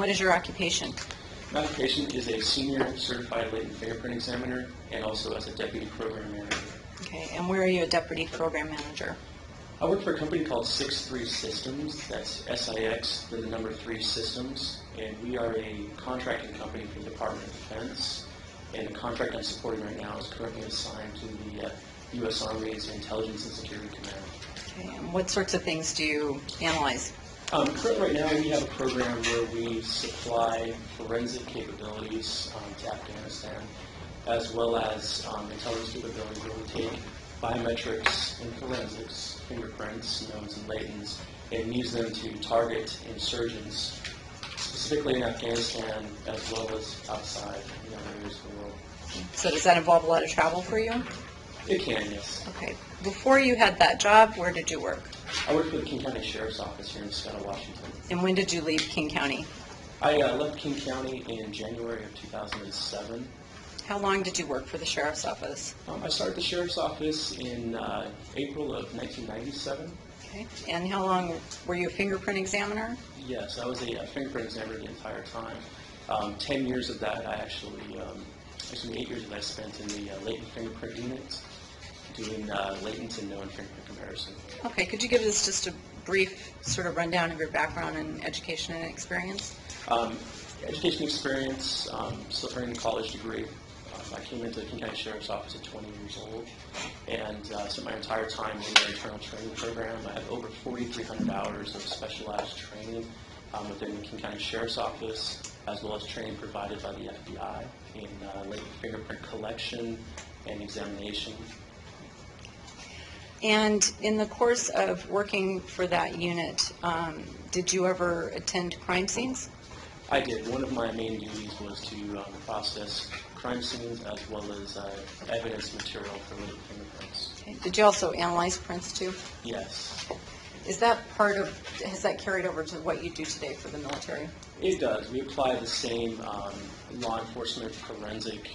What is your occupation? My occupation is a senior certified latent fingerprint examiner and also as a deputy program manager. Okay, and where are you a deputy program manager? I work for a company called 6-3 Systems. That's SIX, then the number 3 Systems, and we are a contracting company for the Department of Defense. And the contract I'm supporting right now is currently assigned to the U.S. Army's Intelligence and Security Command. Okay, and what sorts of things do you analyze? Currently right now we have a program where we supply forensic capabilities to Afghanistan, as well as intelligence capabilities where we take biometrics and forensics, fingerprints, knowns and latents, and use them to target insurgents, specifically in Afghanistan as well as outside in other areas of the world. So does that involve a lot of travel for you? It can, yes. Okay. Before you had that job, where did you work? I work for the King County Sheriff's Office here in Seattle, Washington. And when did you leave King County? I left King County in January of 2007. How long did you work for the Sheriff's Office? I started the Sheriff's Office in April of 1997. Okay. And how long were you a fingerprint examiner? Yes, I was a fingerprint examiner the entire time. 10 years of that I actually 8 years of that I spent in the latent fingerprint unit, doing latent and known fingerprint comparison. Okay, could you give us just a brief sort of rundown of your background in education and experience? Education experience, still earning a college degree. I came into the King County Sheriff's Office at 20 years old and spent my entire time in their internal training program. I have over 4,300 hours of specialized training within the King County Sheriff's Office, as well as training provided by the FBI in latent fingerprint collection and examination. And in the course of working for that unit, did you ever attend crime scenes? I did. One of my main duties was to process crime scenes as well as evidence material for latent fingerprints. Okay. Did you also analyze prints too? Yes. Is that part of, has that carried over to what you do today for the military? It does. We apply the same law enforcement forensic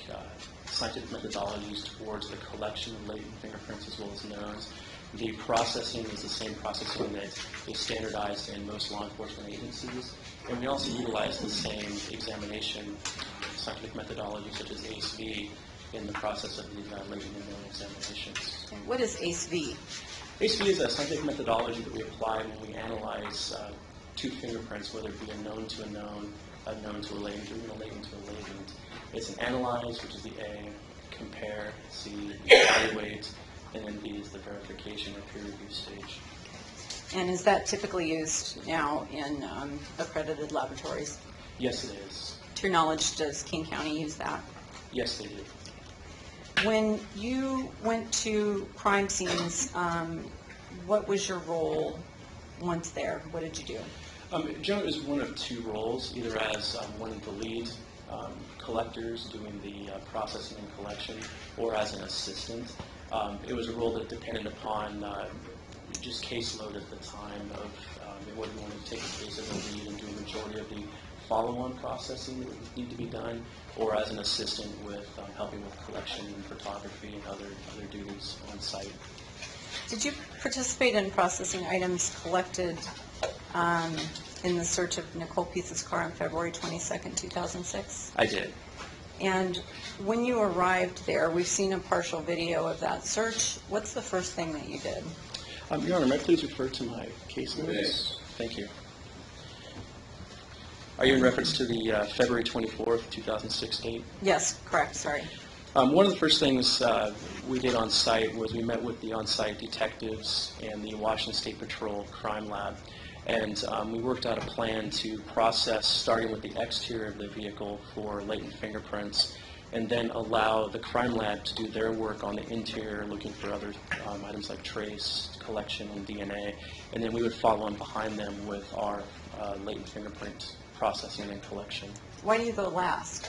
scientific methodologies towards the collection of latent fingerprints as well as knowns. The processing is the same processing that is standardized in most law enforcement agencies. And we also utilize the same examination scientific methodology such as ACE-V in the process of the latent and known examinations. And what is ACE-V? ACE-V is a scientific methodology that we apply when we analyze two fingerprints, whether it be a known to a known to a latent, or even a latent to a latent. It's an analyze, which is the A, compare, C, evaluate, and then B is the verification or peer review stage. And is that typically used now in accredited laboratories? Yes, it is. To your knowledge, does King County use that? Yes, they do. When you went to crime scenes, what was your role once there? What did you do? Generally, it was one of two roles, either as one of the lead collectors doing the processing and collection, or as an assistant. It was a role that depended upon just caseload at the time of whether you wanted to take the case as a lead and do a majority of the follow-on processing that would need to be done, or as an assistant with helping with collection and photography and other duties on site. Did you participate in processing items collected in the search of Nicole Pietz's car on February 22nd, 2006? I did. And when you arrived there, we've seen a partial video of that search. What's the first thing that you did? Your Honor, may I please refer to my case notes? Yes. Thank you. Are you in reference to the February 24th, 2006 date? Yes, correct. Sorry. One of the first things we did on site was we met with the on-site detectives and the Washington State Patrol Crime Lab, and we worked out a plan to process, starting with the exterior of the vehicle for latent fingerprints, and then allow the crime lab to do their work on the interior, looking for other items like trace, collection, and DNA, and then we would follow on behind them with our latent fingerprint processing and collection. Why do you go last?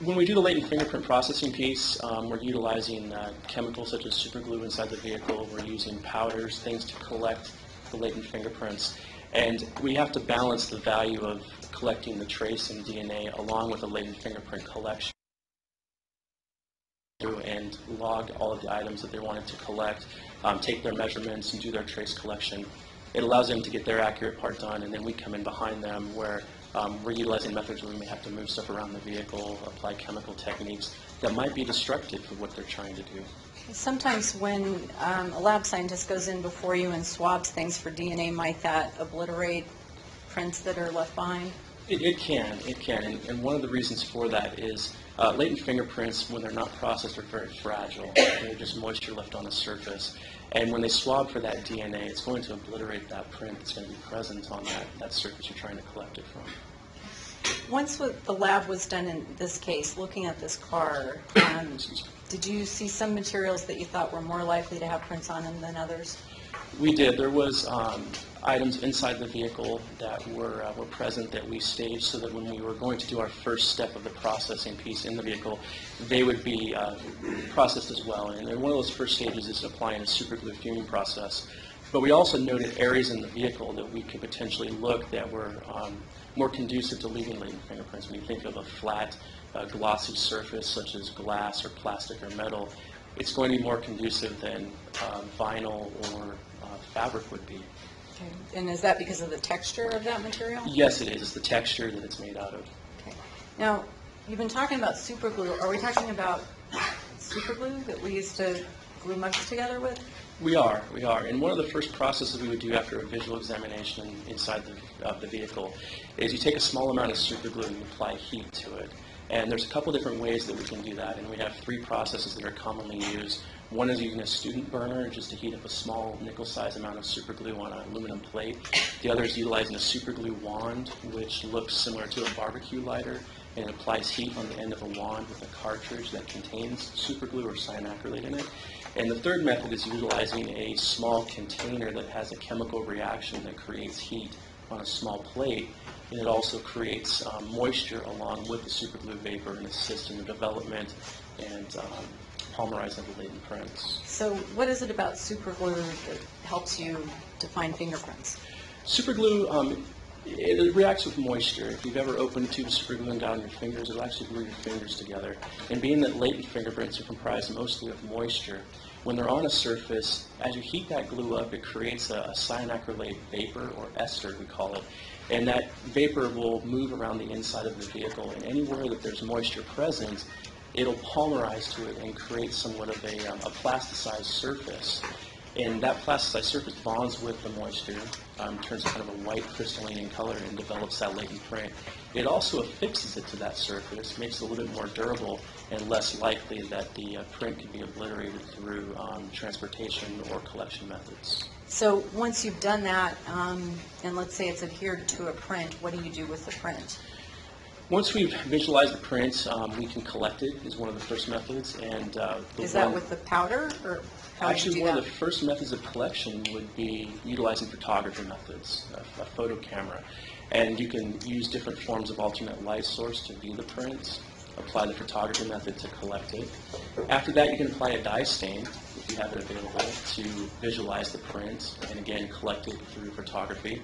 When we do the latent fingerprint processing piece, we're utilizing chemicals such as superglue inside the vehicle. We're using powders, things to collect the latent fingerprints. And we have to balance the value of collecting the trace and DNA along with the latent fingerprint collection and log all of the items that they wanted to collect, take their measurements and do their trace collection. It allows them to get their accurate part done, and then we come in behind them where we're utilizing methods where we may have to move stuff around the vehicle, apply chemical techniques that might be destructive for what they're trying to do. Sometimes when a lab scientist goes in before you and swabs things for DNA, might that obliterate prints that are left behind? It can. And one of the reasons for that is latent fingerprints, when they're not processed, are very fragile. They're just moisture left on the surface. And when they swab for that DNA, it's going to obliterate that print that's going to be present on that surface you're trying to collect it from. Once the lab was done in this case, looking at this car, did you see some materials that you thought were more likely to have prints on them than others? We did. There was items inside the vehicle that were present that we staged so that when we were going to do our first step of the processing piece in the vehicle, they would be processed as well. And one of those first stages is applying a superglue fuming process. But we also noted areas in the vehicle that we could potentially look that were more conducive to leaving latent fingerprints. When you think of a flat, glossy surface such as glass or plastic or metal, it's going to be more conducive than vinyl or fabric would be. Okay. And is that because of the texture of that material? Yes, it is. It's the texture that it's made out of. Okay. Now, you've been talking about superglue. Are we talking about superglue that we used to glue mugs together with? We are. And one of the first processes we would do after a visual examination inside the vehicle is you take a small amount of superglue and you apply heat to it. And there's a couple different ways that we can do that, and we have three processes that are commonly used. One is using a student burner, just to heat up a small nickel-sized amount of superglue on an aluminum plate. The other is utilizing a superglue wand, which looks similar to a barbecue lighter, and it applies heat on the end of a wand with a cartridge that contains superglue or cyanacrylate in it. And the third method is utilizing a small container that has a chemical reaction that creates heat on a small plate, and it also creates moisture along with the superglue vapor and assists in the development and polymerizing of the latent prints. So what is it about superglue that helps you define fingerprints? Superglue, it reacts with moisture. If you've ever opened a tube of superglue and down your fingers, it'll actually glue your fingers together. And being that latent fingerprints are comprised mostly of moisture, when they're on a surface, as you heat that glue up, it creates a cyanacrylate vapor, or ester we call it, and that vapor will move around the inside of the vehicle, and anywhere that there's moisture present, it'll polymerize to it and create somewhat of a plasticized surface. And that plasticized surface bonds with the moisture, turns it kind of a white crystalline in color, and develops that latent print. It also affixes it to that surface, makes it a little bit more durable and less likely that the print can be obliterated through transportation or collection methods. So once you've done that, and let's say it's adhered to a print, what do you do with the print? Once we've visualized the print, we can collect it is one of the first methods. And is that with the powder, or how actually do you do one that? of the first methods of collection would be utilizing photography methods, a photo camera. And you can use different forms of alternate light source to view the print, apply the photography method to collect it. After that, you can apply a dye stain, if you have it available, to visualize the print, and again, collect it through photography.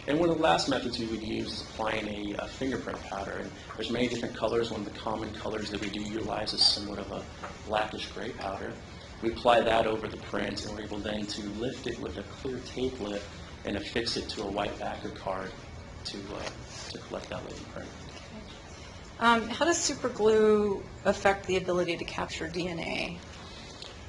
And one of the last methods we would use is applying a fingerprint powder. And there's many different colors. One of the common colors that we do utilize is somewhat of a blackish gray powder. We apply that over the print, and we're able then to lift it with a clear tape lift and affix it to a white backer card to collect that latent print. How does superglue affect the ability to capture DNA?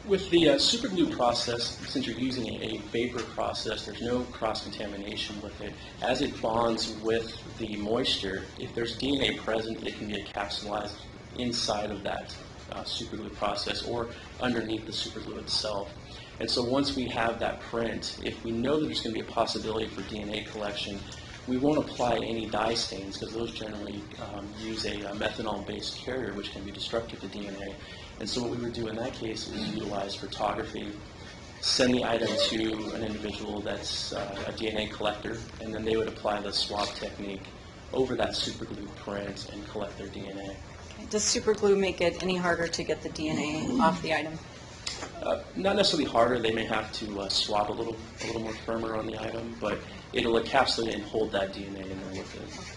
With the superglue process, since you're using a vapor process, there's no cross-contamination with it. As it bonds with the moisture, if there's DNA present, it can be encapsulated inside of that superglue process or underneath the superglue itself. And so once we have that print, if we know that there's going to be a possibility for DNA collection, we won't apply any dye stains because those generally use a methanol-based carrier which can be destructive to DNA. And so what we would do in that case is utilize photography, send the item to an individual that's a DNA collector, and then they would apply the swab technique over that superglue print and collect their DNA. Does superglue make it any harder to get the DNA off the item? Not necessarily harder. They may have to swab a little more firmer on the item, but it'll encapsulate and hold that DNA in there with it.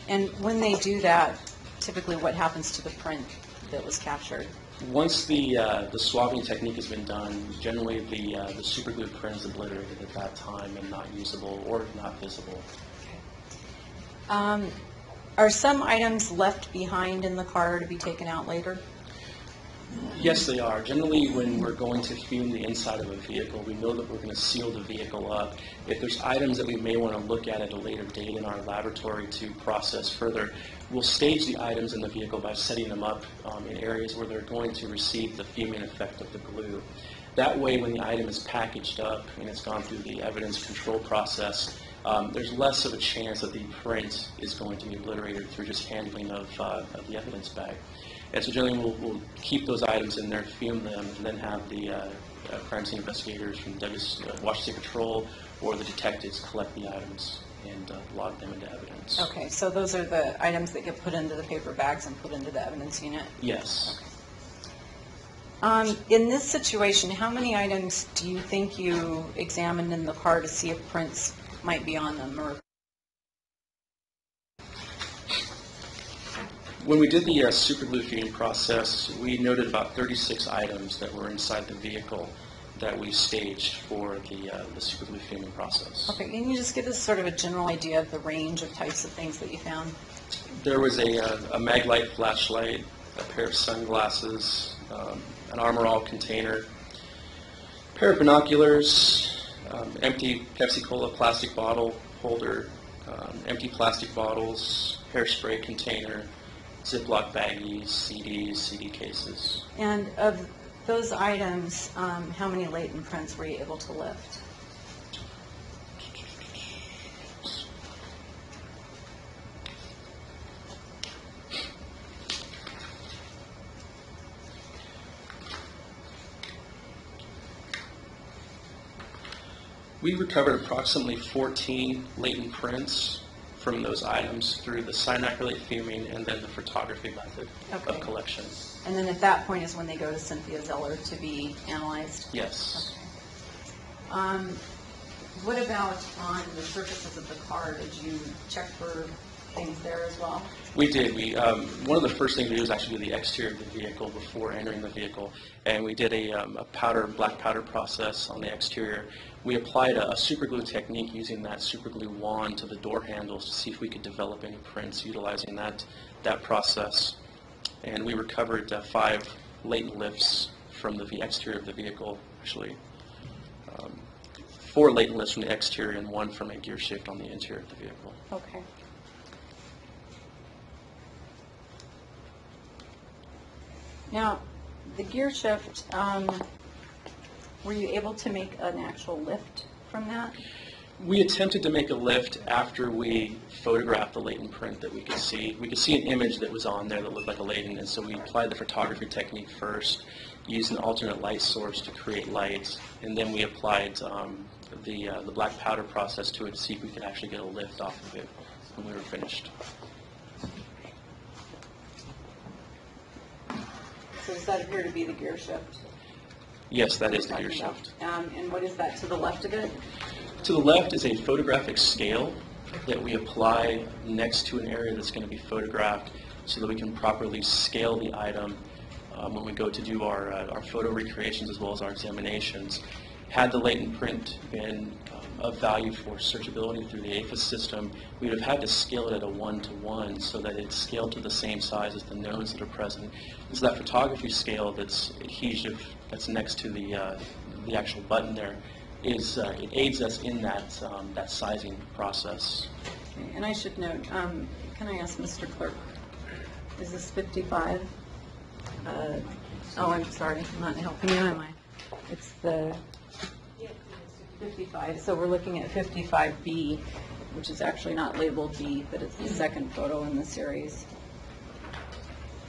And when they do that, typically what happens to the print that was captured? Once the swabbing technique has been done, generally the super glue print is obliterated at that time and not usable or not visible. Are some items left behind in the car to be taken out later? Yes, they are. Generally, when we're going to fume the inside of a vehicle, we know that we're going to seal the vehicle up. If there's items that we may want to look at a later date in our laboratory to process further, we'll stage the items in the vehicle by setting them up in areas where they're going to receive the fuming effect of the glue. That way, when the item is packaged up and it's gone through the evidence control process, there's less of a chance that the print is going to be obliterated through just handling of the evidence bag. And so generally we'll keep those items in there, fume them, and then have the crime scene investigators from Washington State Patrol or the detectives collect the items and log them into evidence. Okay, so those are the items that get put into the paper bags and put into the evidence unit? Yes. Okay. In this situation, how many items do you think you examined in the car to see if prints might be on them? Or when we did the super glue fuming process, we noted about 36 items that were inside the vehicle that we staged for the super glue fuming process. Okay, can you just give us sort of a general idea of the range of types of things that you found? There was a Maglite flashlight, a pair of sunglasses, an Armor All container, a pair of binoculars, empty Pepsi Cola plastic bottle holder, empty plastic bottles, hairspray container, Ziploc baggies, CDs, CD cases. And of those items, how many latent prints were you able to lift? We recovered approximately 14 latent prints from those items through the cyanacrylate fuming and then the photography method of collection. And then at that point is when they go to Cynthia Zeller to be analyzed? Yes. Okay. What about on the surfaces of the car? Did you check for things there as well? We did. One of the first things we did was actually do the exterior of the vehicle before entering the vehicle, and we did a black powder process on the exterior. We applied a super glue technique using that super glue wand to the door handles to see if we could develop any prints utilizing that process. And we recovered 5 latent lifts from the exterior of the vehicle, actually. 4 latent lifts from the exterior and 1 from a gear shift on the interior of the vehicle. Okay. Now, the gear shift, were you able to make an actual lift from that? We attempted to make a lift after we photographed the latent print that we could see. We could see an image that was on there that looked like a latent, and so we applied the photography technique first, used an alternate light source to create light, and then we applied the black powder process to it to see if we could actually get a lift off of it when we were finished. So does that appear to be the gear shift? Yes, that is the gear shift. And what is that to the left of it? To the left is a photographic scale that we apply next to an area that's going to be photographed so that we can properly scale the item when we go to do our photo recreations as well as our examinations. Had the latent print been of value for searchability through the APHIS system, we would have had to scale it at a 1-to-1 so that it's scaled to the same size as the nodes that are present. So that photography scale that's adhesive, that's next to the actual button there, it aids us in that sizing process. Okay. And I should note, can I ask Mr. Clerk, is this 55? Oh, I'm sorry, I'm not helping you, am I? It's the 55, so we're looking at 55B, which is actually not labeled B, but it's the second photo in the series.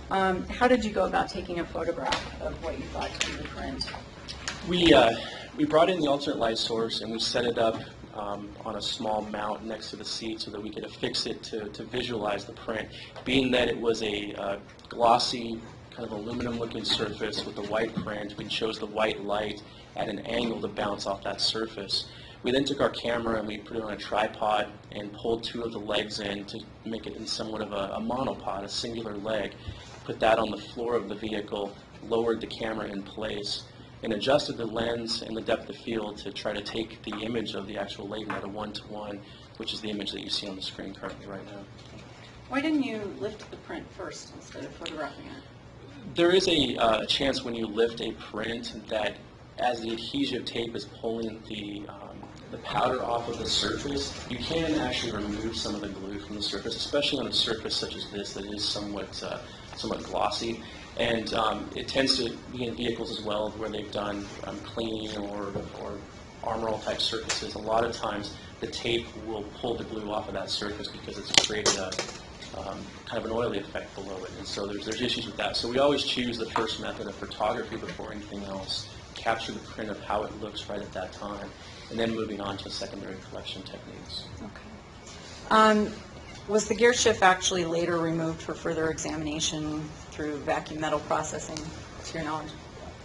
How did you go about taking a photograph of what you thought to be the print? We brought in the alternate light source and we set it up on a small mount next to the seat so that we could affix it to visualize the print. Being that it was a glossy, kind of aluminum-looking surface with a white print, we chose the white light at an angle to bounce off that surface. We then took our camera and we put it on a tripod and pulled 2 of the legs in to make it in somewhat of a monopod, a singular leg. Put that on the floor of the vehicle, lowered the camera in place, and adjusted the lens and the depth of field to try to take the image of the actual latent at a 1-to-1, which is the image that you see on the screen currently right now. Why didn't you lift the print first instead of photographing it? There is a chance when you lift a print that as the adhesive tape is pulling the powder off of the surface, you can actually remove some of the glue from the surface, especially on a surface such as this that is somewhat glossy. And it tends to be in vehicles as well where they've done cleaning or Armor All type surfaces. A lot of times the tape will pull the glue off of that surface because it's created a kind of an oily effect below it. And so there's issues with that. So we always choose the first method of photography before anything else, capture the print of how it looks right at that time, and then moving on to secondary collection techniques. Okay. Was the gear shift actually later removed for further examination through vacuum metal processing, to your knowledge?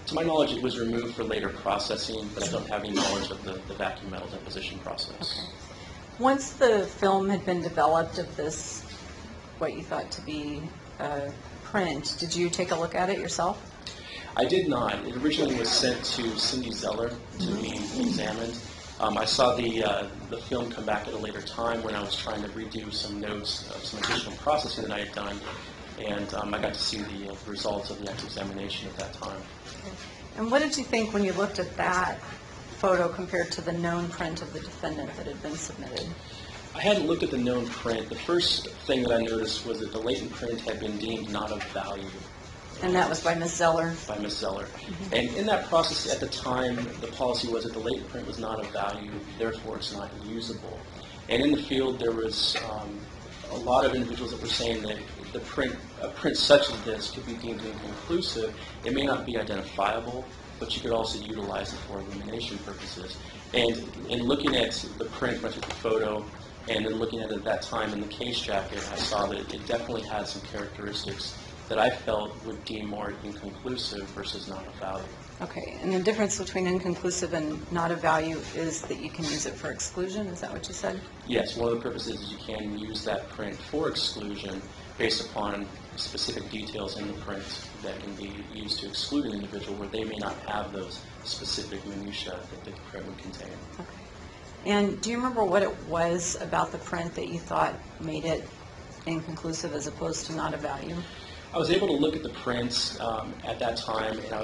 To my knowledge, it was removed for later processing, but I don't have any knowledge of the vacuum metal deposition process. Okay. Once the film had been developed of this, what you thought to be a print, did you take a look at it yourself? I did not. It originally was sent to Cindy Zeller to be examined. I saw the film come back at a later time when I was trying to redo some notes of some additional processing that I had done, and I got to see the results of the examination at that time. And what did you think when you looked at that photo compared to the known print of the defendant that had been submitted? I hadn't looked at the known print. The first thing that I noticed was that the latent print had been deemed not of value. And that was by Ms. Zeller? By Ms. Zeller. And in that process at the time, the policy was that the latent print was not of value, therefore it's not usable. And in the field, there was a lot of individuals that were saying that a print such as this could be deemed inconclusive. It may not be identifiable, but you could also utilize it for illumination purposes. And in looking at the print when I took the photo, and then looking at it at that time in the case jacket, I saw that it definitely had some characteristics that I felt would deem more inconclusive versus not of value. Okay, and the difference between inconclusive and not of value is that you can use it for exclusion, is that what you said? Yes, one of the purposes is you can use that print for exclusion based upon specific details in the print that can be used to exclude an individual where they may not have those specific minutiae that the print would contain. Okay. And do you remember what it was about the print that you thought made it inconclusive as opposed to not of value? I was able to look at the prints at that time, and I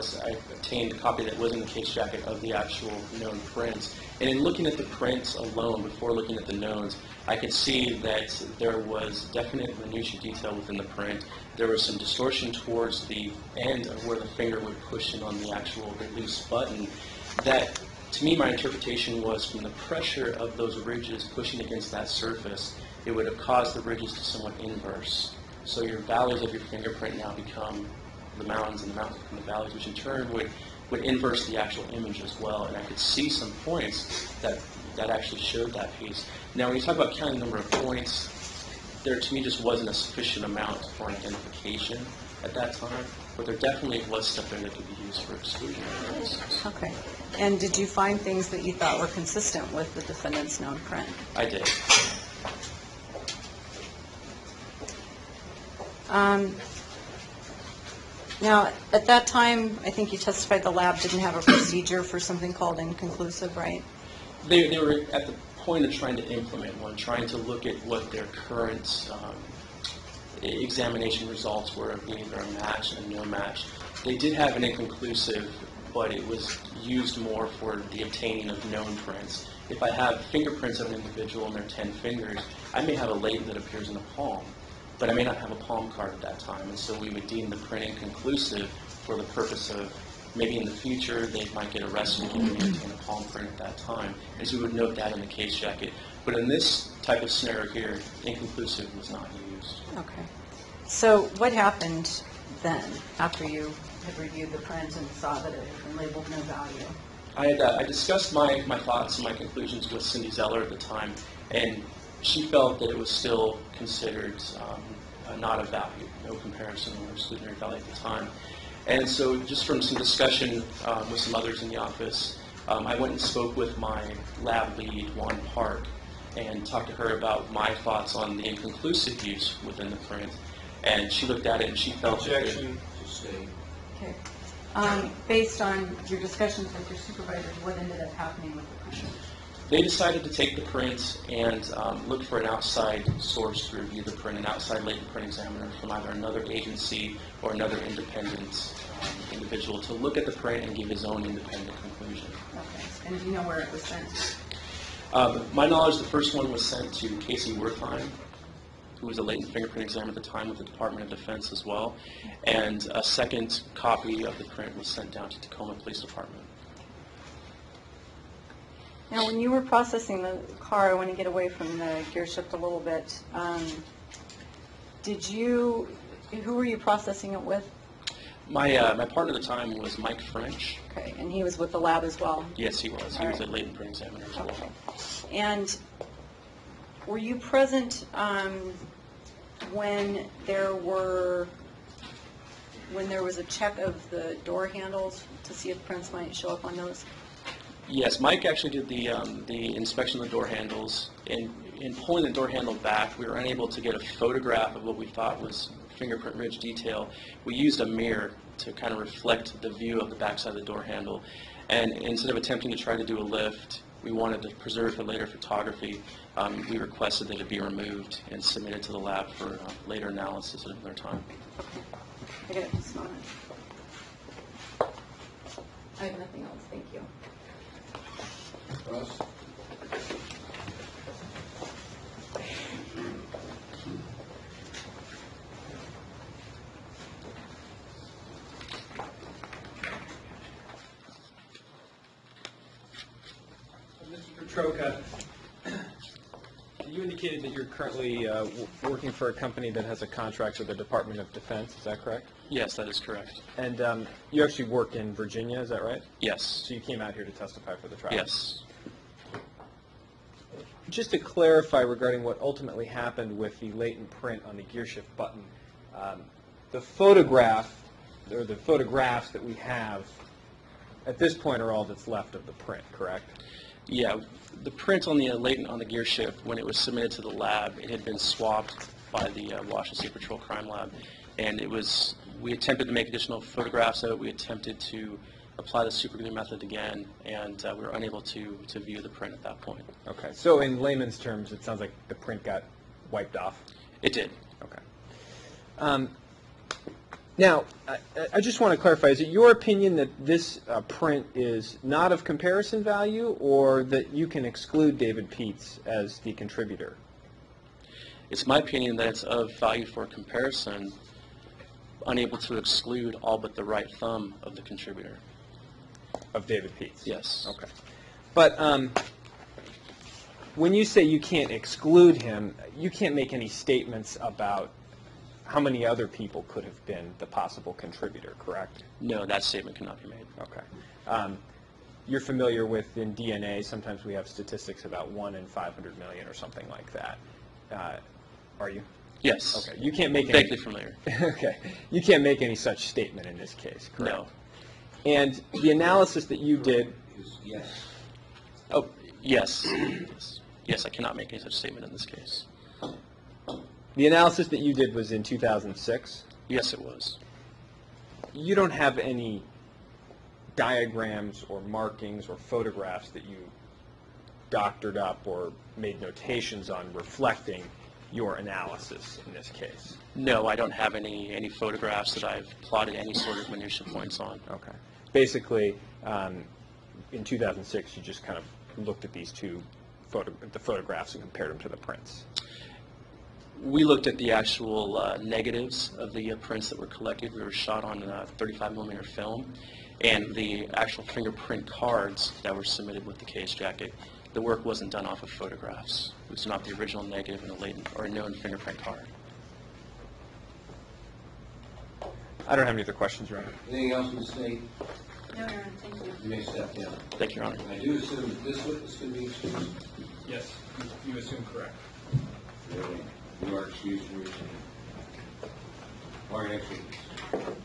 obtained a copy that was in the case jacket of the actual known prints. And in looking at the prints alone, before looking at the knowns, I could see that there was definite minutiae detail within the print. There was some distortion towards the end of where the finger would push in on the actual release button. That, to me, my interpretation was from the pressure of those ridges pushing against that surface, it would have caused the ridges to somewhat inverse. So your valleys of your fingerprint now become the mountains, and the mountains become the valleys, which in turn would inverse the actual image as well. And I could see some points that actually showed that piece. Now, when you talk about counting the number of points, there to me just wasn't a sufficient amount for an identification at that time, but there definitely was stuff there that could be used for exclusion. Okay. And did you find things that you thought were consistent with the defendant's known print? I did. Now, at that time, I think you testified the lab didn't have a procedure for something called inconclusive, right? They were at the point of trying to implement one, trying to look at what their current examination results were of either a match and no match. They did have an inconclusive, but it was used more for the obtaining of known prints. If I have fingerprints of an individual and they're 10 fingers, I may have a latent that appears in a palm, but I may not have a palm card at that time, and so we would deem the print inconclusive for the purpose of maybe in the future they might get arrested and obtain a palm print at that time, and so we would note that in the case jacket. But in this type of scenario here, inconclusive was not used. Okay. So what happened then after you had reviewed the print and saw that it had been labeled no value? I discussed my thoughts and my conclusions with Cindy Zeller at the time, and she felt that it was still considered not of value, no comparison or exclusionary value at the time. And so just from some discussion with some others in the office, I went and spoke with my lab lead, Juan Park, and talked to her about my thoughts on the inconclusive use within the print. And she looked at it and she felt Objection to stay. Okay. Based on your discussions with your supervisors, what ended up happening with the print? They decided to take the print and look for an outside source to review the print, an outside latent print examiner from either another agency or another independent individual to look at the print and give his own independent conclusion. Okay. And do you know where it was sent? My knowledge, the first one was sent to Casey Wertheim, who was a latent fingerprint examiner at the time with the Department of Defense as well, and a second copy of the print was sent down to Tacoma Police Department. Now, when you were processing the car, I want to get away from the gear shift a little bit. Who were you processing it with? My partner at the time was Mike French. Okay, and he was with the lab as well? Yes, he was. He was a latent print examiner as well. Okay. And were you present when there was a check of the door handles to see if prints might show up on those? Yes, Mike actually did the inspection of the door handles. In pulling the door handle back, we were unable to get a photograph of what we thought was fingerprint ridge detail. We used a mirror to kind of reflect the view of the backside of the door handle. And instead of attempting to try to do a lift, we wanted to preserve for later photography. We requested that it be removed and submitted to the lab for later analysis at another time. Okay. I got it. Just a moment. I have nothing else. Thank you. Russ? Mr. Petroka, you indicated that you're currently working for a company that has a contract with the Department of Defense. Is that correct? Yes, that is correct. And you actually work in Virginia, is that right? Yes. So you came out here to testify for the trial? Yes. Just to clarify regarding what ultimately happened with the latent print on the gear shift button, the photograph, or the photographs that we have at this point are all that's left of the print, correct? Yeah, the print on the latent on the gear shift, when it was submitted to the lab, it had been swapped by the Washington State Patrol Crime Lab, and we attempted to make additional photographs of it. We attempted to apply the superglue method again, and we were unable to view the print at that point. Okay, so in layman's terms, it sounds like the print got wiped off. It did. Okay. Now, I just want to clarify, is it your opinion that this print is not of comparison value, or that you can exclude David Pietz as the contributor? It's my opinion that it's of value for comparison, unable to exclude all but the right thumb of the contributor. Of David Pietz? Yes. Okay. But when you say you can't exclude him, you can't make any statements about how many other people could have been the possible contributor, correct? No, that statement cannot be made. Okay. You're familiar with, in DNA, sometimes we have statistics about 1 in 500 million or something like that. Are you? Yes. Okay. You can't make any... Vaguely familiar. Okay. You can't make any such statement in this case, correct? No. And the analysis that you did... Yes. Oh, yes. Yes, I cannot make any such statement in this case. The analysis that you did was in 2006? Yes, it was. You don't have any diagrams or markings or photographs that you doctored up or made notations on reflecting your analysis in this case? No, I don't have any photographs that I've plotted any sort of minutia points on. Okay. Basically, in 2006, you just kind of looked at these two photographs and compared them to the prints. We looked at the actual negatives of the prints that were collected. We were shot on 35 millimeter film, and the actual fingerprint cards that were submitted with the case jacket. The work wasn't done off of photographs. It was not the original negative in a latent or a known fingerprint card. I don't have any other questions, Your Honor. Anything else in the state? No, Your Honor, thank you. You may step down. Thank you, Your Honor. I do assume that this witness can be excused. Yes, you assume correct. You are excused from your seat. Our next witness.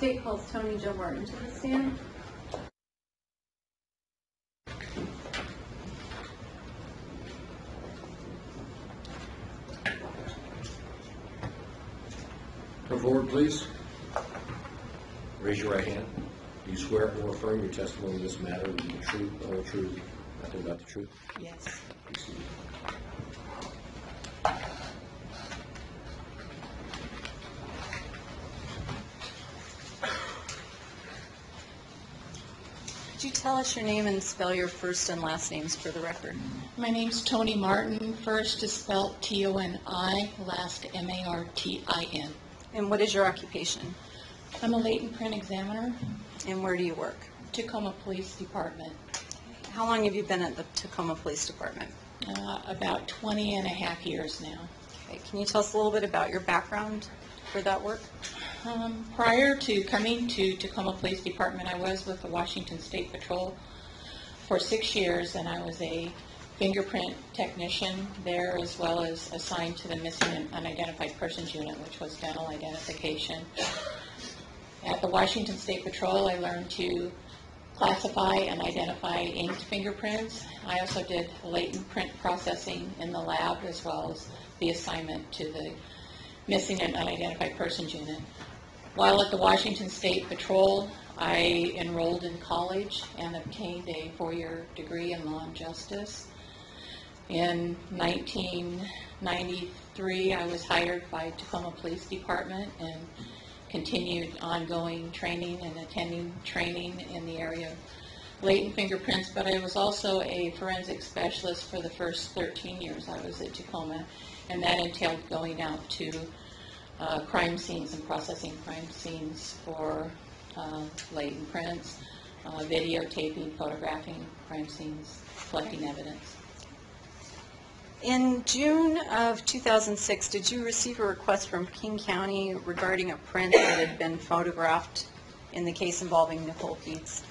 state calls Tony Joe Martin to the stand. Come forward, please. Raise your right hand. Do you swear or affirm your testimony in this matter will be the truth, the whole truth, nothing but the truth? Yes. Please seated. Could you tell us your name and spell your first and last names for the record? My name's Toni Martin. First is spelled T-O-N-I, last M-A-R-T-I-N. And what is your occupation? I'm a latent print examiner, And where do you work? Tacoma Police Department. How long have you been at the Tacoma Police Department? About 20 and a half years now. Okay, can you tell us a little bit about your background for that work? Prior to coming to Tacoma Police Department, I was with the Washington State Patrol for 6 years, and I was a fingerprint technician there, as well as assigned to the Missing and Unidentified Persons Unit, which was dental identification. At the Washington State Patrol, I learned to classify and identify inked fingerprints. I also did latent print processing in the lab, as well as the assignment to the Missing and Unidentified Persons Unit. While at the Washington State Patrol, I enrolled in college and obtained a 4-year degree in law and justice. In 1993, I was hired by Tacoma Police Department and continued ongoing training and attending training in the area of latent fingerprints, but I was also a forensic specialist for the first 13 years I was at Tacoma, and that entailed going out to crime scenes and processing crime scenes for latent prints, videotaping, photographing crime scenes, collecting evidence. In June of 2006, did you receive a request from King County regarding a print that had been photographed in the case involving Nicole Pietz?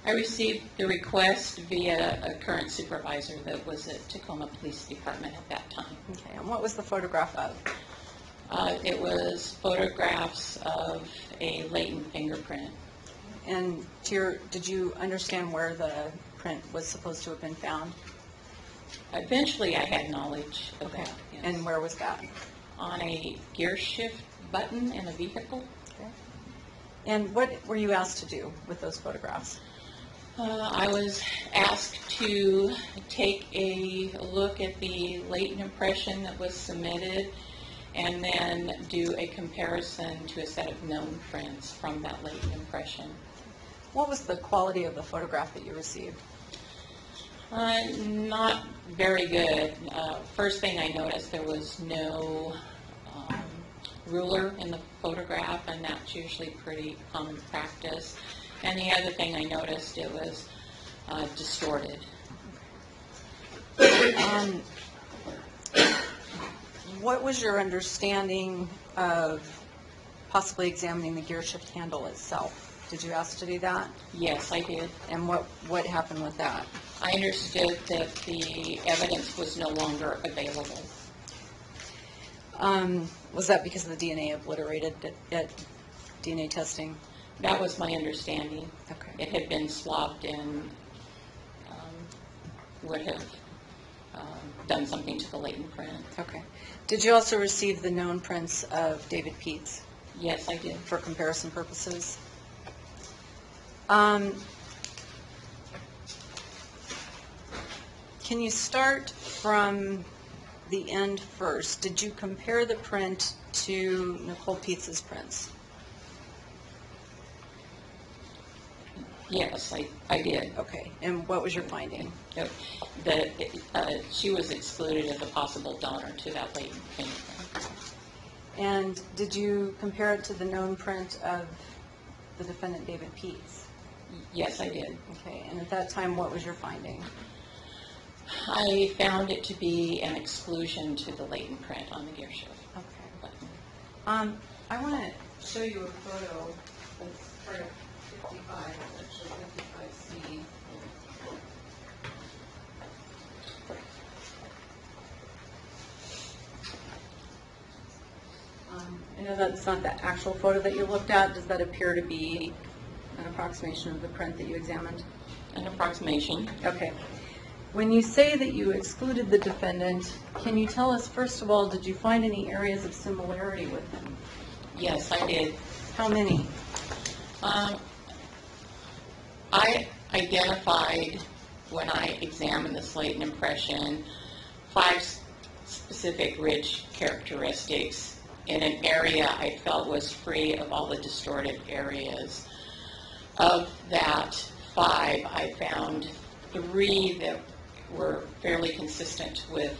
I received the request via a current supervisor that was at Tacoma Police Department at that time. Okay, and what was the photograph of? It was photographs of a latent fingerprint. And did you understand where the print was supposed to have been found? Eventually, I had knowledge of that. Yes. And where was that? On a gear shift button in a vehicle. Okay. And what were you asked to do with those photographs? I was asked to take a look at the latent impression that was submitted and then do a comparison to a set of known prints from that latent impression. What was the quality of the photograph that you received? Not very good. First thing I noticed, there was no ruler in the photograph, and that's usually pretty common practice. And the other thing I noticed, it was distorted. What was your understanding of possibly examining the gear shift handle itself? Did you ask to do that? Yes, I did. And what happened with that? I understood that the evidence was no longer available. Was that because of the DNA obliterated at DNA testing? That was my understanding. Okay. It had been swabbed and would have done something to the latent print. Okay. Did you also receive the known prints of David Pietz Yes, I did. for comparison purposes? Can you start from the end first? Did you compare the print to Nicole Pietz's prints? Yes, I did. Okay, and what was your finding? That she was excluded as a possible donor to that latent fingerprint. And did you compare it to the known print of the defendant David Pietz? Yes, I did. Okay, and at that time, what was your finding? I found it to be an exclusion to the latent print on the gear shift Okay. button. I want to show you a photo that's part of 55, it's actually 55C. And know that's not the actual photo that you looked at. Does that appear to be an approximation of the print that you examined? An approximation. Okay. When you say that you excluded the defendant, can you tell us, first of all, did you find any areas of similarity with him? Yes, I did. How many? I identified, when I examined the slate and impression, 5 specific ridge characteristics in an area I felt was free of all the distorted areas. Of that 5, I found 3 that were fairly consistent with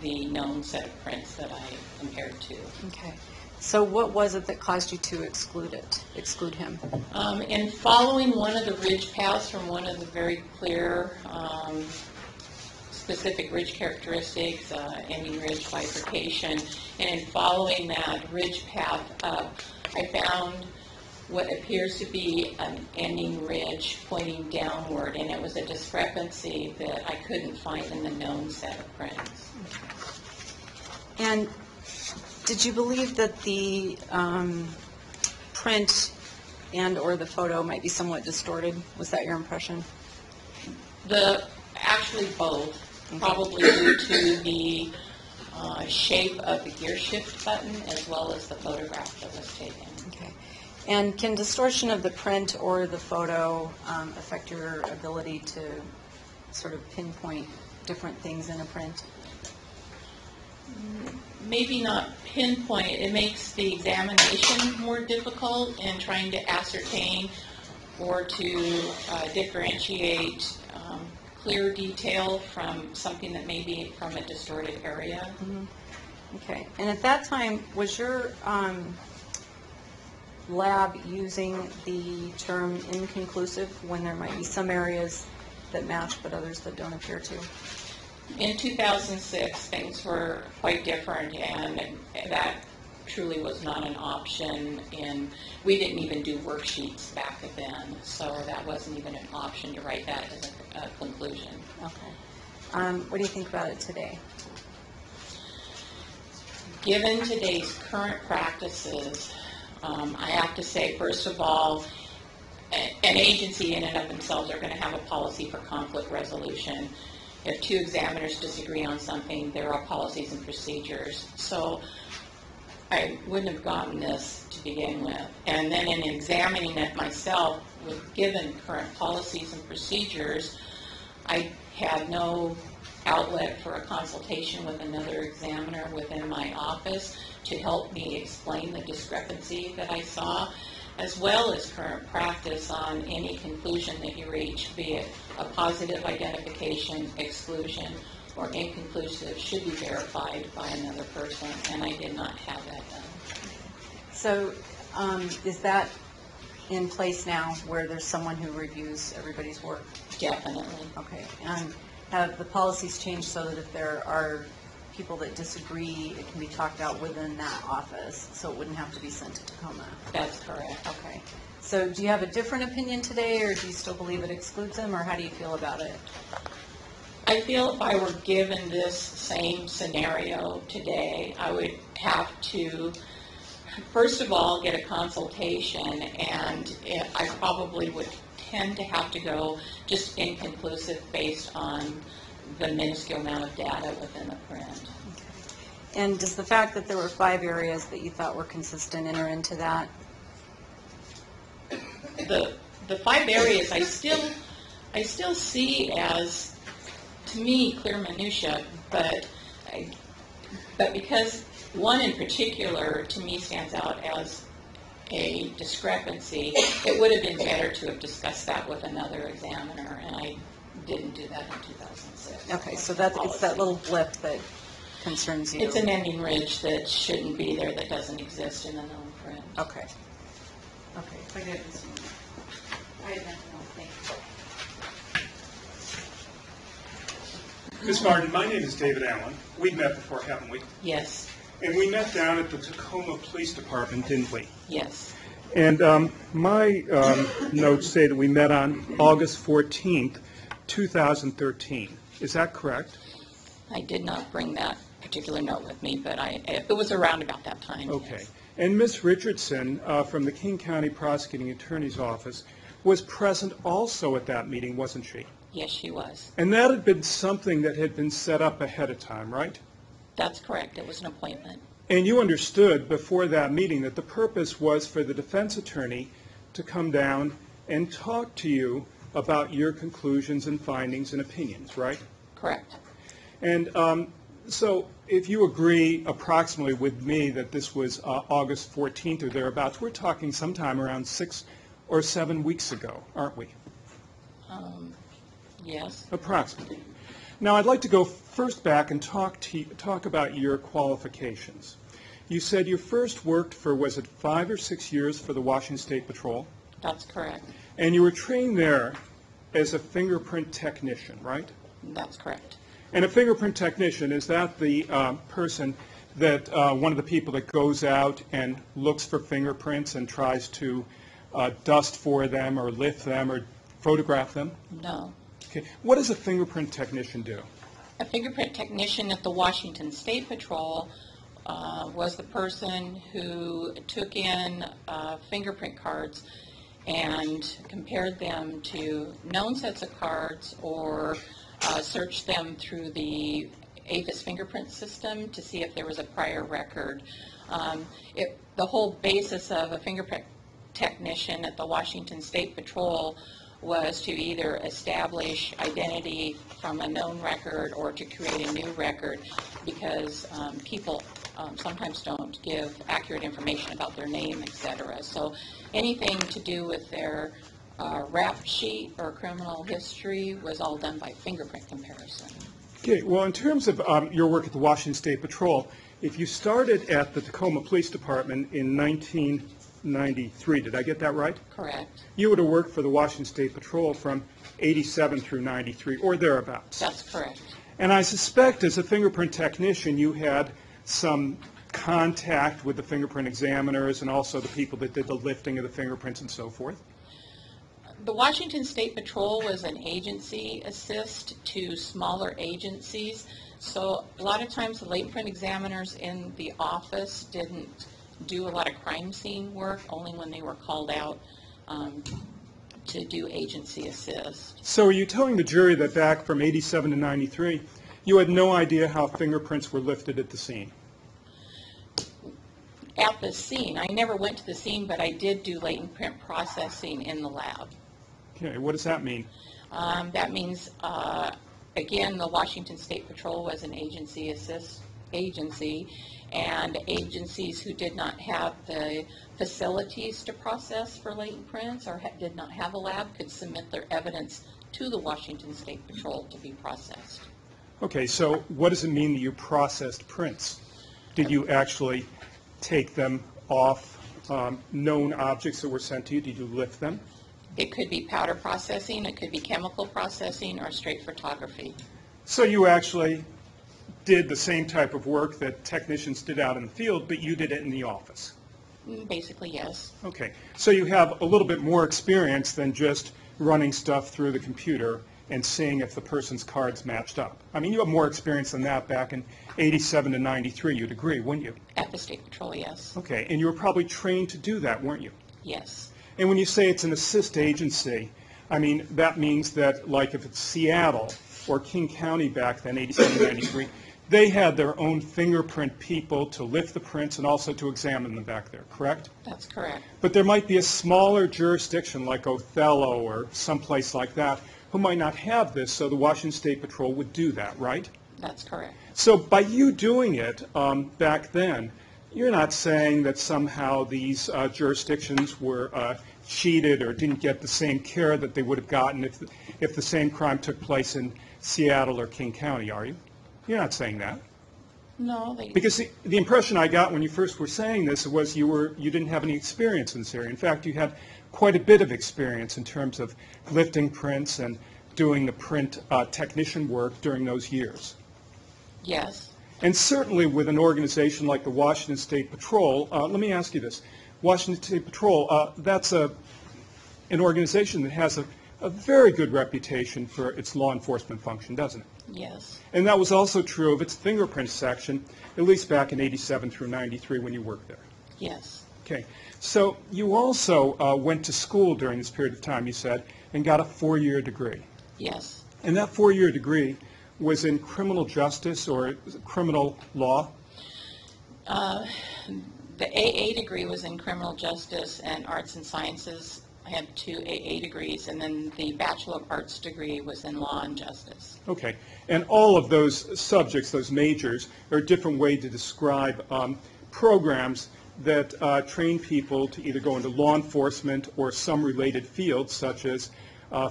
the known set of prints that I compared to. Okay. So what was it that caused you to exclude him? In following one of the ridge paths from one of the very clear specific ridge characteristics, ending ridge bifurcation, and in following that ridge path up, I found what appears to be an ending ridge pointing downward, and it was a discrepancy that I couldn't find in the known set of prints. And did you believe that the print and or the photo might be somewhat distorted? Was that your impression? Actually both, probably due to the shape of the gear shift button as well as the photograph that was taken. Okay. And can distortion of the print or the photo affect your ability to sort of pinpoint different things in a print? Maybe not pinpoint. It makes the examination more difficult in trying to ascertain or to differentiate clear detail from something that may be from a distorted area. Mm-hmm. Okay. And at that time, was your lab using the term inconclusive when there might be some areas that match but others that don't appear to? In 2006, things were quite different, and that truly was not an option. We didn't even do worksheets back then, so that wasn't even an option to write that as a conclusion. Okay. What do you think about it today? Given today's current practices, I have to say, first of all, an agency in and of themselves are going to have a policy for conflict resolution. If 2 examiners disagree on something, there are policies and procedures. So I wouldn't have gotten this to begin with. And then in examining it myself, given current policies and procedures, I had no outlet for a consultation with another examiner within my office to help me explain the discrepancy that I saw, as well as current practice on any conclusion that you reach, be it a positive identification, exclusion, or inconclusive, should be verified by another person, and I did not have that done. So is that in place now where there's someone who reviews everybody's work? Definitely. Okay. And have the policies changed so that if there are people that disagree, it can be talked out within that office, so it wouldn't have to be sent to Tacoma? That's correct. Okay. So do you have a different opinion today, or do you still believe it excludes them, or how do you feel about it? I feel if I were given this same scenario today, I would have to, first of all, get a consultation, and I probably would tend to have to go just inconclusive based on the minuscule amount of data within the print. Okay. And does the fact that there were 5 areas that you thought were consistent enter into that? The 5 areas I still see as, to me, clear minutia, but because one in particular to me stands out as a discrepancy, it would have been better to have discussed that with another examiner, and I didn't do that in 2006. Okay, so it's that little blip that concerns you. It's an ending ridge that shouldn't be there, that doesn't exist in the known print. Okay. Okay, forget this one. I had nothing else, thank you. Ms. Martin, my name is David Allen. We've met before, haven't we? Yes, And we met down at the Tacoma Police Department, didn't we? yes. And my notes say that we met on August 14th, 2013. Is that correct? I did not bring that particular note with me, but it was around about that time. Okay. And Ms. Richardson from the King County Prosecuting Attorney's Office was present also at that meeting, wasn't she? Yes, she was. And that had been something that had been set up ahead of time, right? That's correct. It was an appointment. And you understood before that meeting that the purpose was for the defense attorney to come down and talk to you about your conclusions and findings and opinions, right? Correct. And so if you agree approximately with me that this was August 14th or thereabouts, we're talking sometime around 6 or 7 weeks ago, aren't we? Yes. Approximately. Now, I'd like to go first back and talk about your qualifications. You said you first worked for, was it 5 or 6 years for the Washington State Patrol? That's correct. And you were trained there as a fingerprint technician, right? That's correct. And a fingerprint technician, is that the person that, one of the people that goes out and looks for fingerprints and tries to dust for them or lift them or photograph them? No. Okay. What does a fingerprint technician do? A fingerprint technician at the Washington State Patrol was the person who took in fingerprint cards and compared them to known sets of cards or searched them through the APHIS fingerprint system to see if there was a prior record. The whole basis of a fingerprint technician at the Washington State Patrol was to either establish identity from a known record or to create a new record, because people sometimes don't give accurate information about their name, etc. So anything to do with their rap sheet or criminal history was all done by fingerprint comparison. Okay, well, in terms of your work at the Washington State Patrol, if you started at the Tacoma Police Department in 1993, did I get that right? Correct. You would have worked for the Washington State Patrol from 87 through 93, or thereabouts. That's correct. And I suspect as a fingerprint technician, you had some contact with the fingerprint examiners and also the people that did the lifting of the fingerprints and so forth. The Washington State Patrol was an agency assist to smaller agencies, so a lot of times the latent print examiners in the office didn't do a lot of crime scene work, only when they were called out to do agency assist. So are you telling the jury that back from 87 to 93, you had no idea how fingerprints were lifted at the scene? At the scene, I never went to the scene, but I did do latent print processing in the lab. Okay, what does that mean? That means, again, the Washington State Patrol was an agency assist agency, and agencies who did not have the facilities to process for latent prints or did not have a lab could submit their evidence to the Washington State Patrol to be processed. Okay, so what does it mean that you processed prints? Did you actually take them off known objects that were sent to you? Did you lift them? It could be powder processing, it could be chemical processing, or straight photography. So you actually did the same type of work that technicians did out in the field, but you did it in the office? Basically, yes. Okay, so you have a little bit more experience than just running stuff through the computer and seeing if the person's cards matched up. I mean, you have more experience than that back in 87 to 93, you'd agree, wouldn't you? At the State Patrol, yes. Okay, and you were probably trained to do that, weren't you? Yes. And when you say it's an assist agency, I mean, that means that, like, if it's Seattle or King County back then, 87, 93, they had their own fingerprint people to lift the prints and also to examine them back there, correct? That's correct. But there might be a smaller jurisdiction like Othello or someplace like that who might not have this, so the Washington State Patrol would do that, right? That's correct. So by you doing it back then, you're not saying that somehow these jurisdictions were cheated or didn't get the same care that they would have gotten if the same crime took place in Seattle or King County, are you? You're not saying that. No, Because the impression I got when you first were saying this was you didn't have any experience in this area. In fact, you had quite a bit of experience in terms of lifting prints and doing the print technician work during those years. Yes. And certainly with an organization like the Washington State Patrol, let me ask you this. Washington State Patrol, that's an organization that has a very good reputation for its law enforcement function, doesn't it? Yes. And that was also true of its fingerprint section, at least back in 87 through 93 when you worked there. Yes. Okay. So you also went to school during this period of time, you said, and got a 4-year degree. Yes. And that 4-year degree was in criminal justice or criminal law? The AA degree was in criminal justice and arts and sciences. I had 2 AA degrees, and then the Bachelor of Arts degree was in law and justice. Okay. And all of those subjects, those majors, are a different way to describe programs that train people to either go into law enforcement or some related fields, such as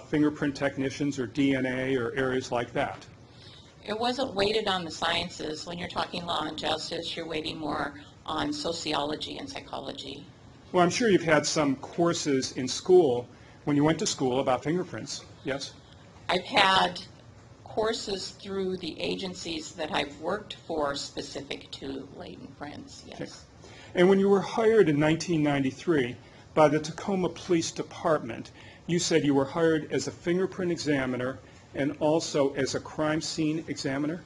fingerprint technicians or DNA or areas like that. It wasn't weighted on the sciences. When you're talking law and justice, you're weighting more on sociology and psychology. Well, I'm sure you've had some courses in school, when you went to school, about fingerprints, yes? I've had courses through the agencies that I've worked for specific to latent prints, yes. Okay. And when you were hired in 1993 by the Tacoma Police Department, you said you were hired as a fingerprint examiner and also as a crime scene examiner?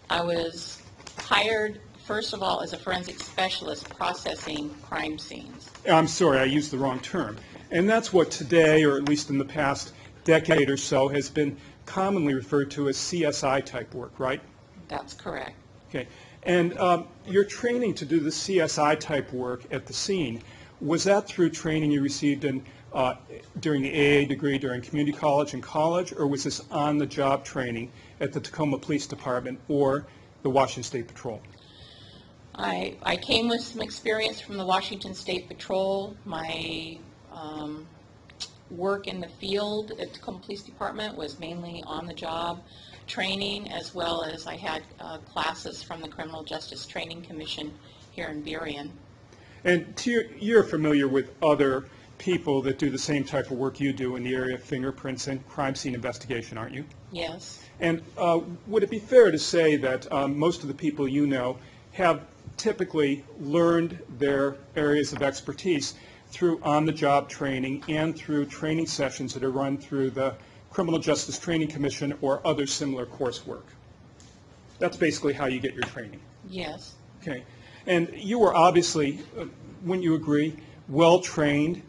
I was hired, first of all, as a forensic specialist processing crime scenes. I'm sorry, I used the wrong term. And that's what today, or at least in the past decade or so, has been commonly referred to as CSI type work, right? That's correct. Okay. And your training to do the CSI type work at the scene, was that through training you received during the AA degree during community college and college, or was this on-the-job training at the Tacoma Police Department or the Washington State Patrol? I came with some experience from the Washington State Patrol. My work in the field at Tacoma Police Department was mainly on-the-job training, as well as I had classes from the Criminal Justice Training Commission here in Burien. And you're familiar with other people that do the same type of work you do in the area of fingerprints and crime scene investigation, aren't you? Yes. And would it be fair to say that most of the people you know have typically learned their areas of expertise through on-the-job training and through training sessions that are run through the Criminal Justice Training Commission or other similar coursework? That's basically how you get your training. Yes. Okay. And you were obviously, wouldn't you agree, well-trained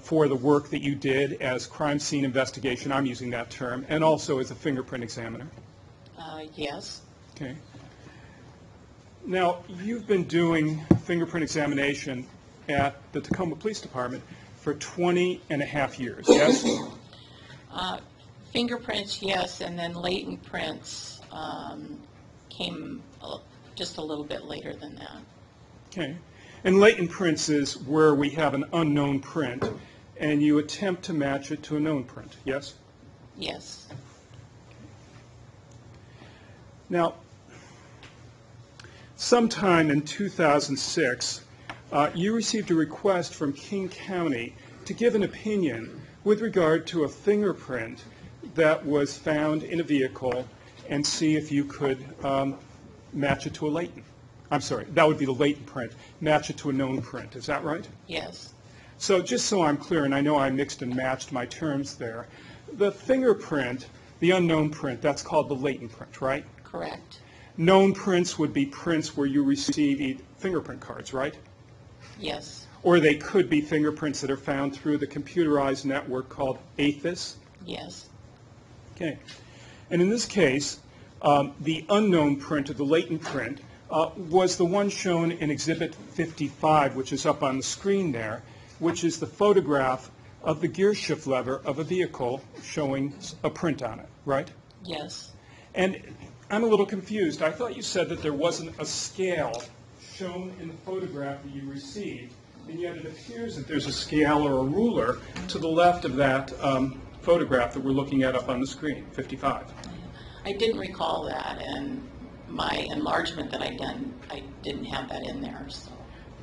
for the work that you did as crime scene investigation, I'm using that term, and also as a fingerprint examiner? Yes. Okay. Now, you've been doing fingerprint examination at the Tacoma Police Department for 20 and a half years, yes? Fingerprints, yes, and then latent prints came just a little bit later than that. Okay. And latent prints is where we have an unknown print, and you attempt to match it to a known print, yes? Yes. Now, sometime in 2006, you received a request from King County to give an opinion with regard to a fingerprint that was found in a vehicle and see if you could match it to a latent. I'm sorry, that would be the latent print, match it to a known print. Is that right? Yes. So just so I'm clear, and I know I mixed and matched my terms there, the fingerprint, the unknown print, that's called the latent print, right? Correct. Known prints would be prints where you receive fingerprint cards, right? Yes. Or they could be fingerprints that are found through the computerized network called AFIS. Yes. Okay. And in this case, the unknown print, or the latent print, was the one shown in Exhibit 55, which is up on the screen there, which is the photograph of the gear shift lever of a vehicle showing a print on it, right? Yes. And I'm a little confused. I thought you said that there wasn't a scale shown in the photograph that you received, and yet it appears that there's a scale or a ruler to the left of that photograph that we're looking at up on the screen, 55. I didn't recall that, and my enlargement that I'd done, I didn't have that in there. So.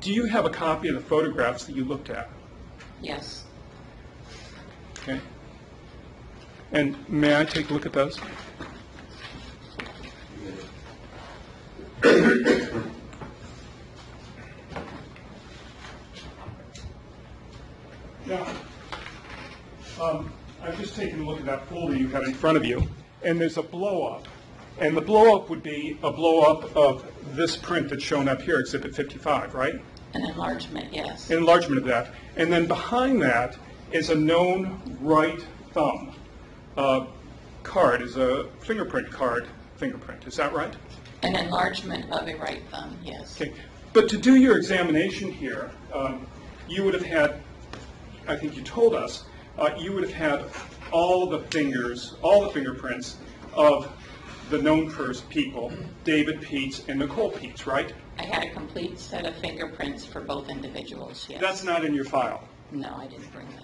Do you have a copy of the photographs that you looked at? Yes. Okay. And may I take a look at those? Now, I've just taken a look at that folder you have in front of you, and there's a blow-up And the blow-up would be a blow-up of this print that's shown up here, Exhibit 55, right? An enlargement, yes. An enlargement of that. And then behind that is a known right thumb card, is a fingerprint card fingerprint. Is that right? An enlargement of a right thumb, yes. Okay. But to do your examination here, you would have had, I think you told us, you would have had all the fingerprints of the known cursed people, David Pietz and Nicole Pietz, right? I had a complete set of fingerprints for both individuals, yes. That's not in your file. No, I didn't bring that.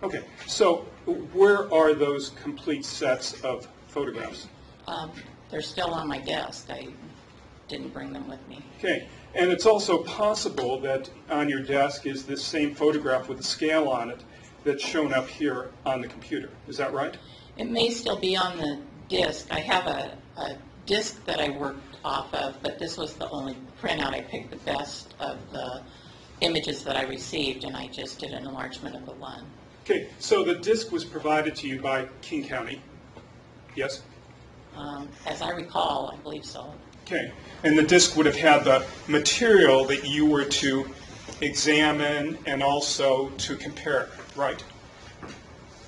Okay, so where are those complete sets of photographs? They're still on my desk. I didn't bring them with me. Okay, and it's also possible that on your desk is this same photograph with a scale on it that's shown up here on the computer. Is that right? It may still be on the disk. I have a disk that I worked off of, but this was the only printout. I picked the best of the images that I received, and I just did an enlargement of the one. Okay, so the disc was provided to you by King County, yes? As I recall, I believe so. Okay, and the disc would have had the material that you were to examine and also to compare, right?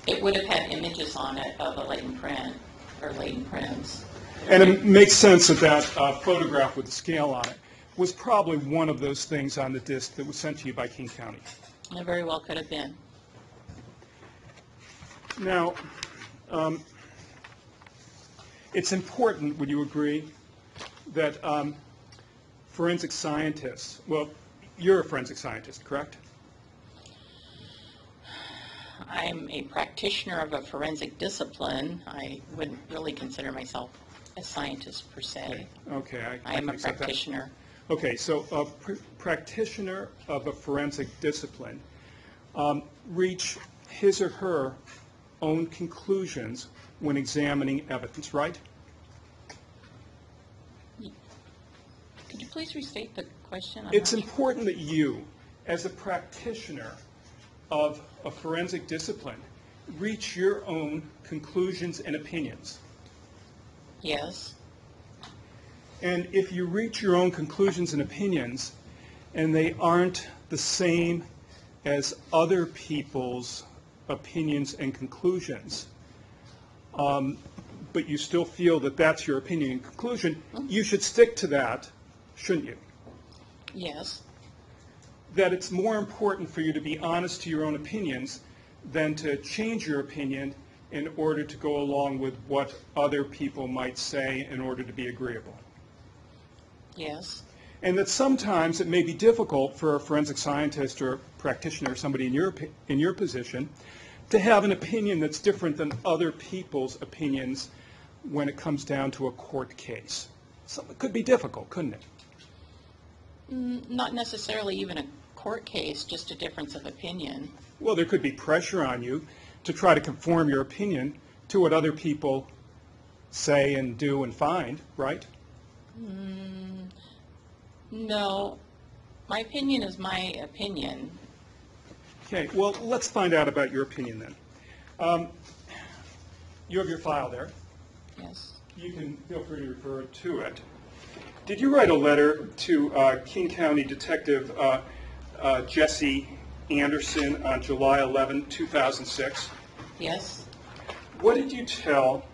It would have had images on it of a latent print, or latent prints. And it makes sense that that photograph with the scale on it was probably one of those things on the disc that was sent to you by King County. It very well could have been. Now, it's important, would you agree, that forensic scientists, well, you're a forensic scientist, correct? I'm a practitioner of a forensic discipline. I wouldn't really consider myself a scientist per se. Okay, I am a accept that. practitioner. Okay, so a practitioner of a forensic discipline reach his or her own conclusions when examining evidence, right? Could you please restate the question? It's important that you, as a practitioner of a forensic discipline, reach your own conclusions and opinions. Yes. And if you reach your own conclusions and opinions, and they aren't the same as other people's opinions and conclusions, but you still feel that that's your opinion and conclusion, you should stick to that, shouldn't you? Yes. That it's more important for you to be honest to your own opinions than to change your opinion in order to go along with what other people might say in order to be agreeable. Yes. And that sometimes it may be difficult for a forensic scientist or practitioner, somebody in your position, to have an opinion that's different than other people's opinions when it comes down to a court case. So it could be difficult, couldn't it? Not necessarily even a court case, just a difference of opinion. Well, there could be pressure on you to try to conform your opinion to what other people say and do and find, right? No. My opinion is my opinion. Okay, well, let's find out about your opinion then. You have your file there. Yes. You can feel free to refer to it. Did you write a letter to King County Detective Jesse Anderson on July 11, 2006? Yes. What did you tell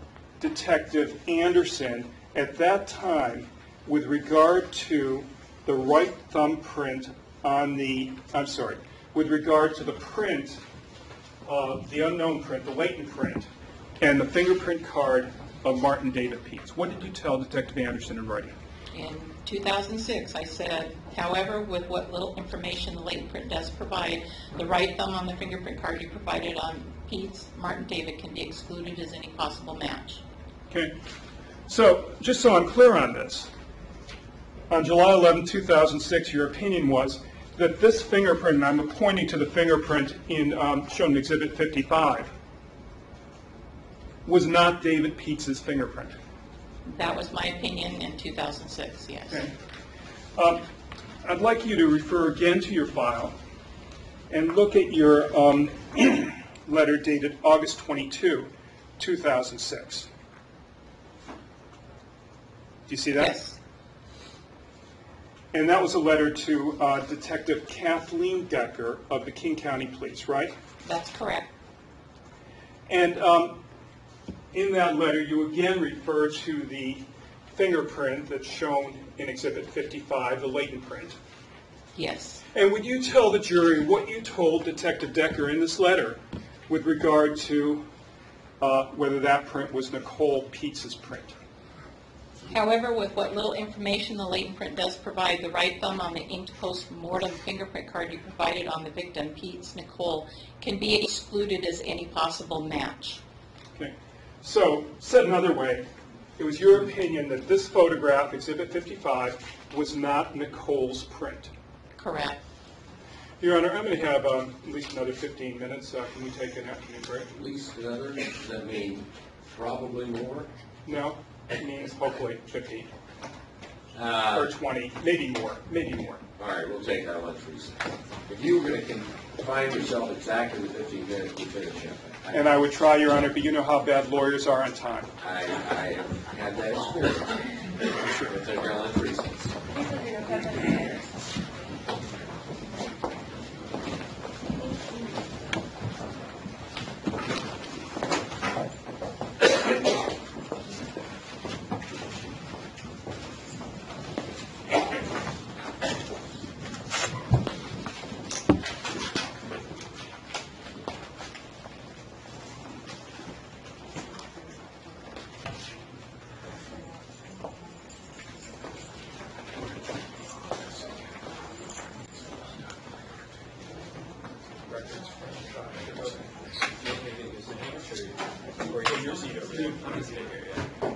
Detective Anderson at that time with regard to the right thumbprint on the, with regard to the print of the unknown print, the latent print, and the fingerprint card of Martin David Pietz? What did you tell Detective Anderson in writing? In 2006, I said, however, with what little information the latent print does provide, the right thumb on the fingerprint card you provided on Pietz, Martin David can be excluded as any possible match. Okay. So, just so I'm clear on this, on July 11, 2006, your opinion was that this fingerprint, and I'm pointing to the fingerprint in shown in Exhibit 55, was not David Pietz's fingerprint. That was my opinion in 2006, yes. Okay. I'd like you to refer again to your file and look at your letter dated August 22, 2006. you see that? Yes, And that was a letter to Detective Kathleen Decker of the King County Police, right? that's correct. And in that letter, you again refer to the fingerprint that's shown in Exhibit 55, the latent print. Yes. And would you tell the jury what you told Detective Decker in this letter with regard to whether that print was Nicole Pietz's print? However, with what little information the latent print does provide, the right thumb on the inked post-mortem fingerprint card you provided on the victim, Pietz Nicole, can be excluded as any possible match. Okay. So, said another way, it was your opinion that this photograph, Exhibit 55, was not Nicole's print. Correct. Your Honor, I'm going to have at least another 15 minutes. Can we take an afternoon break? At least another, does that mean probably more? No? It means hopefully 15. Or 20, maybe more, maybe more. All right, we'll take our lunch recess. If you were going to confine yourself exactly to 15 minutes, we'd finish up. And I would try, Your Honor, but you know how bad lawyers are on time. I have had that experience. We'll take our lunch recess. Or here's your seat over there.